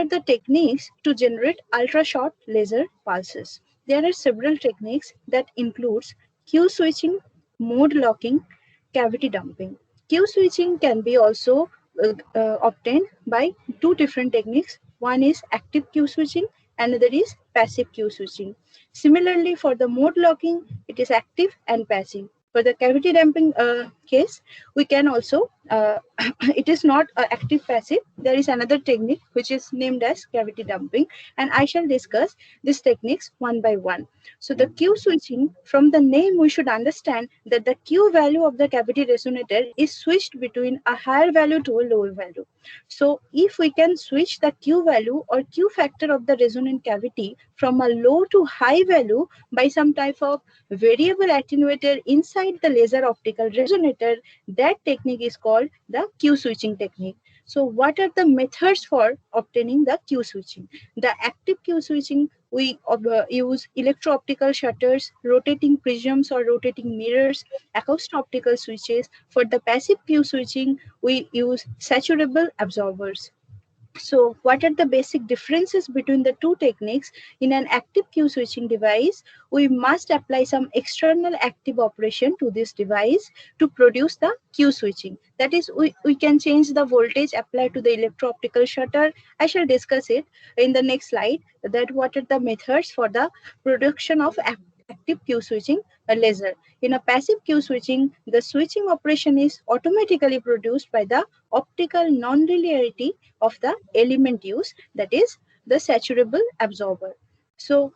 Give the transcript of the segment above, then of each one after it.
the techniques to generate ultra-short laser pulses. There are several techniques that includes Q switching, mode locking, cavity dumping. Q switching can be also obtained by two different techniques. One is active Q switching, another is passive Q switching. Similarly, for the mode locking, it is active and passive. For the cavity damping case, we can also, it is not active passive. There is another technique which is named as cavity dumping, and I shall discuss these techniques one by one. So the Q switching, from the name we should understand that the Q value of the cavity resonator is switched between a higher value to a lower value. So if we can switch the Q value or Q factor of the resonant cavity from a low to high value by some type of variable attenuator inside the laser optical resonator, that technique is called the Q switching technique. So what are the methods for obtaining the Q switching? The active Q switching, we use electro-optical shutters, rotating prisms or rotating mirrors, acousto-optical switches. For the passive Q switching, we use saturable absorbers. So what are the basic differences between the two techniques? In an active Q switching device, we must apply some external active operation to this device to produce the Q switching. That is, we can change the voltage applied to the electro-optical shutter. I shall discuss it in the next slide, that what are the methods for the production of active Q switching laser. In a passive Q switching, the switching operation is automatically produced by the optical non-linearity of the element used, that is the saturable absorber. So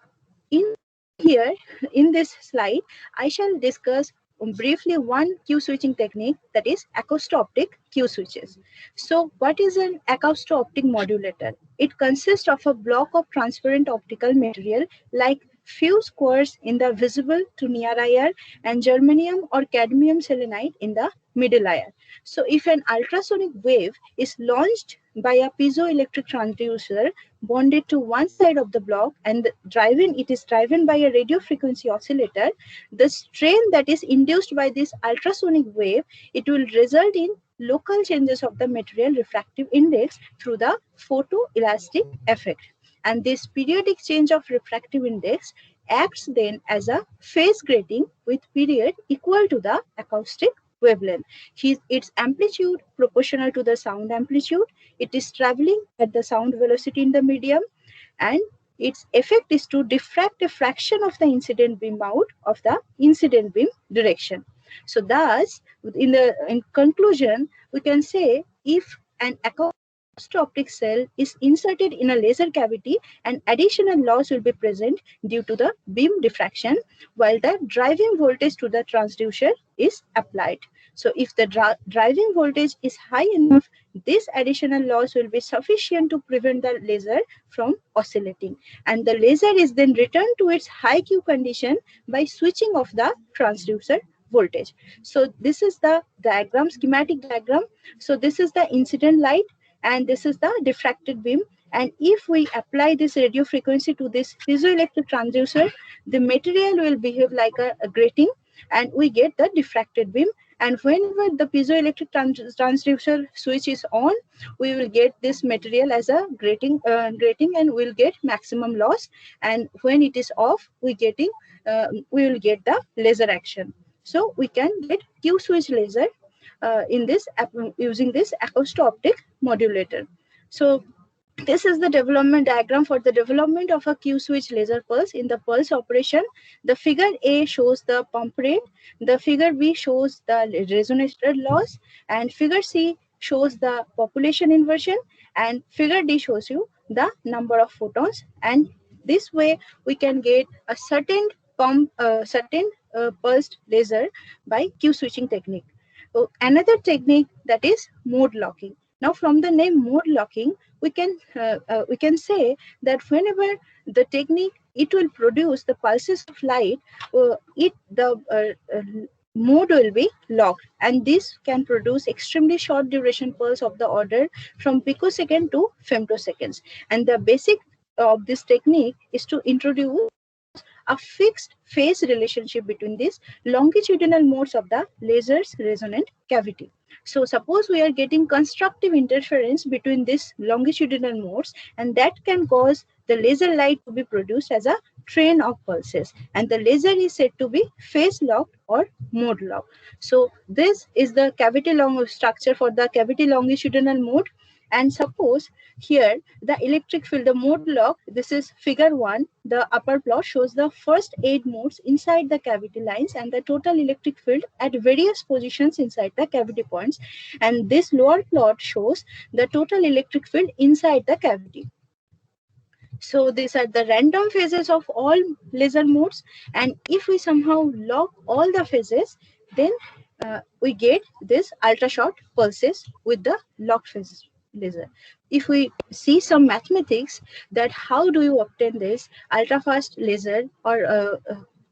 in here, in this slide, I shall discuss briefly one Q switching technique, that is acousto-optic Q switches. So what is an acousto-optic modulator? It consists of a block of transparent optical material like fused quartz in the visible to near IR and germanium or cadmium selenide in the middle IR. So if an ultrasonic wave is launched by a piezoelectric transducer bonded to one side of the block and it is driven by a radio frequency oscillator, the strain that is induced by this ultrasonic wave, it will result in local changes of the material refractive index through the photoelastic effect. And this periodic change of refractive index acts then as a phase grating with period equal to the acoustic wavelength. Its amplitude proportional to the sound amplitude. It is traveling at the sound velocity in the medium, and its effect is to diffract a fraction of the incident beam out of the incident beam direction. So thus, in conclusion, we can say if an acousto-optic cell is inserted in a laser cavity, an additional loss will be present due to the beam diffraction, while the driving voltage to the transducer is applied. So if the driving voltage is high enough, this additional loss will be sufficient to prevent the laser from oscillating. And the laser is then returned to its high Q condition by switching off the transducer voltage. So this is the diagram, schematic diagram. So this is the incident light and this is the diffracted beam. And if we apply this radio frequency to this piezoelectric transducer, the material will behave like a grating and we get the diffracted beam. And whenever the piezoelectric transducer switch is on, we will get this material as a grating and we'll get maximum loss. And when it is off, we will get the laser action. So we can get Q switch laser in this using this acousto-optic modulator. So this is the development diagram for the development of a Q switch laser pulse in the pulse operation. The figure A shows the pump rate, the figure B shows the resonator loss, and figure C shows the population inversion, and figure D shows you the number of photons. And this way we can get a certain pulsed laser by Q switching technique. So another technique, that is mode locking. Now from the name mode locking, we can say that whenever the technique, it will produce the pulses of light, the mode will be locked, and this can produce extremely short duration pulse of the order from picosecond to femtoseconds. And the basic of this technique is to introduce a fixed phase relationship between these longitudinal modes of the laser's resonant cavity. So suppose we are getting constructive interference between these longitudinal modes, and that can cause the laser light to be produced as a train of pulses, and the laser is said to be phase locked or mode locked. So this is the cavity long structure for the cavity longitudinal mode. And suppose here the electric field, the mode lock, this is figure 1. The upper plot shows the first 8 modes inside the cavity lines and the total electric field at various positions inside the cavity points. And this lower plot shows the total electric field inside the cavity. So these are the random phases of all laser modes, and if we somehow lock all the phases, then we get this ultra short pulses with the locked phase laser. If we see some mathematics that how do you obtain this ultra fast laser or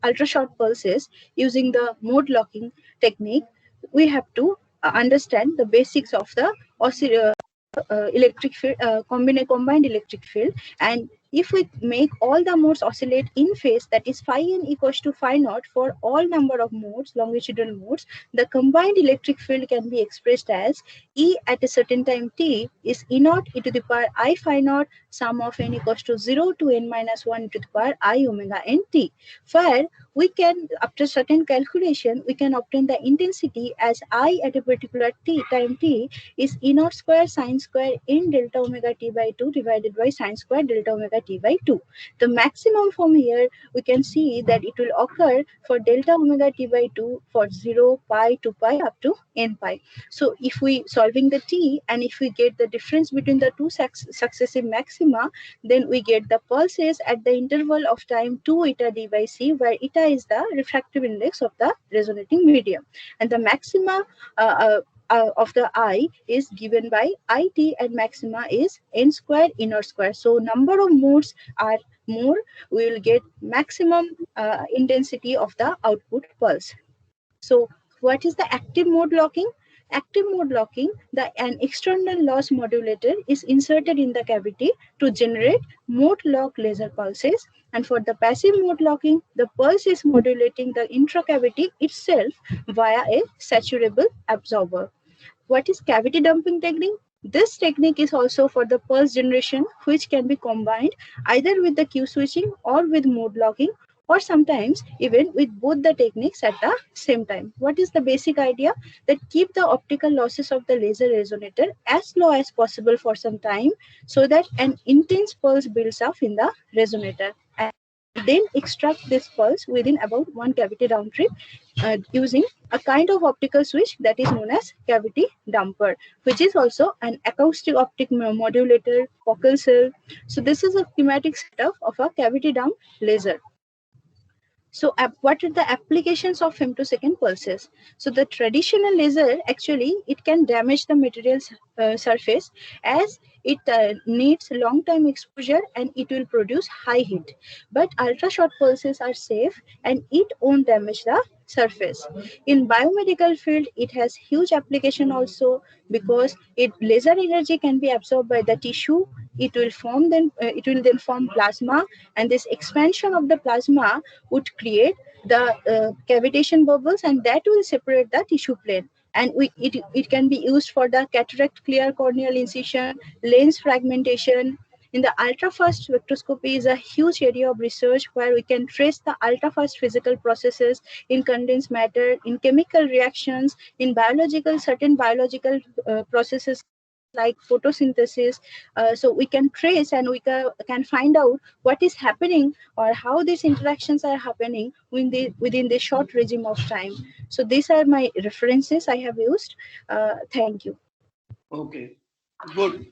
ultra short pulses using the mode locking technique, we have to understand the basics of the electric field, combined electric field. And if we make all the modes oscillate in phase, that is phi n equals to phi naught for all number of modes, longitudinal modes, the combined electric field can be expressed as E at a certain time t is E naught e to the power I phi naught sum of n equals to 0 to n minus 1 to the power I omega n t, where we can, after certain calculation, we can obtain the intensity as I at a particular time t is E naught square sine square n delta omega t by 2 divided by sine square delta omega t by 2. The maximum from here, we can see that it will occur for delta omega t by 2 for 0, pi, 2 pi up to n pi. So if we solving the t and if we get the difference between the two successive maxima, then we get the pulses at the interval of time 2 eta d by c, where eta is the refractive index of the resonating medium. And the maxima of the I is given by IT, and maxima is n square inner square. So number of modes are more, we will get maximum intensity of the output pulse. So what is the active mode locking? Active mode locking, an external loss modulator is inserted in the cavity to generate mode lock laser pulses. And for the passive mode locking, the pulse is modulating the intracavity itself via a saturable absorber. What is cavity dumping technique? This technique is also for the pulse generation, which can be combined either with the Q switching or with mode locking, or sometimes even with both the techniques at the same time. What is the basic idea? That keep the optical losses of the laser resonator as low as possible for some time, so that an intense pulse builds up in the resonator, and then extract this pulse within about 1 cavity round trip using a kind of optical switch that is known as cavity dumper, which is also an acoustic optic modulator, focal cell. So this is a schematic setup of a cavity dump laser. So what are the applications of femtosecond pulses? So the traditional laser, actually, it can damage the material surface, as it needs long time exposure and it will produce high heat. But ultra short pulses are safe and it won't damage the surface. In biomedical field, it has huge application also, because laser energy can be absorbed by the tissue. It will then form plasma, and this expansion of the plasma would create the cavitation bubbles, and that will separate the tissue plane. And it can be used for the cataract clear corneal incision, lens fragmentation. In the ultra-fast spectroscopy is a huge area of research where we can trace the ultra-fast physical processes in condensed matter, in chemical reactions, in certain biological processes like photosynthesis. So we can trace and we can find out what is happening or how these interactions are happening within the short regime of time. So these are my references I have used. Thank you. Okay, good.